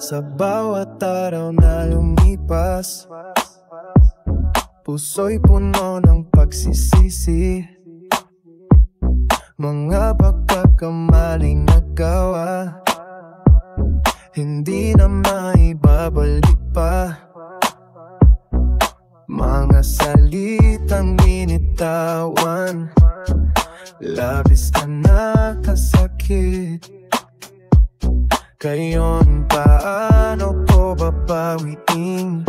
Sa bawat araw na lumipas, puso'y puno ng pagsisisi. Mga pagkakamaling nagawa, hindi na maibabalik pa. Mga salitang binitawan, labis na nakasakit. Ngayon paano ko babawiin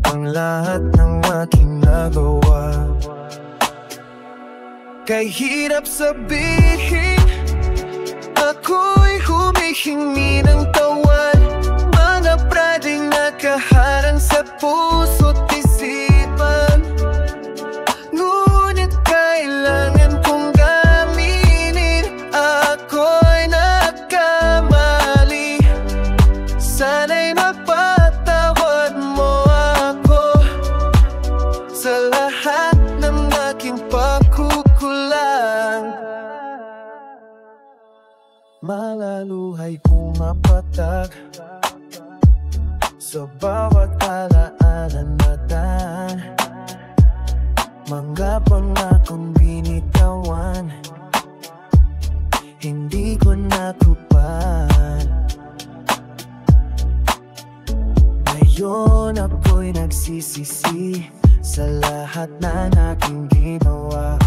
ang lahat ng aking nagawa? Kay hirap sabihin, ako'y humihingi ng tawan. Mga pradeng nakaharang sa puso't isipan, ngunit kailangan kong gaminin. Ako'y nagkamali, sana'y mapatawad mo ako sa lahat ng aking pagkukulang. Malaluhay pumapatak sa bawat alaala na daan. Mga pangakong binitawan, hindi ko natupad. Ngayon ako'y nagsisisi sa lahat na aking ginawa.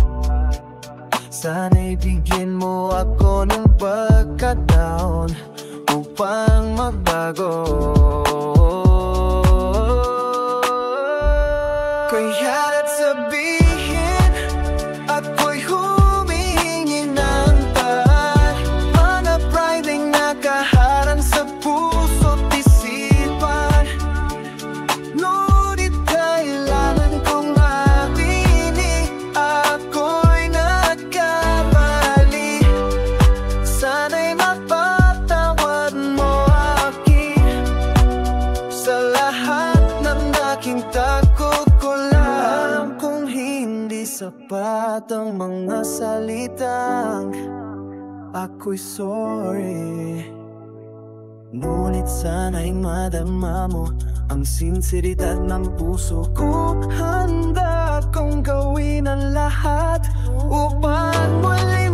Sana'y bigyan mo ako ng pagkataon upang magbago. Kaya't sabihin, ako'y humihingi ng paan. Mga prideng nakaharang sa puso't isipan, ngunit kailangan kong aminin. Ako'y nagkamali, sana'y mapatawad mo akin sa lahat ng aking tagkukulang. Alam kong hindi sapat ang mga salitang ako'y sorry, ngunit sana'y madama mo ang sinseridad ng puso ko. Handa kong gawin ang lahat upang muli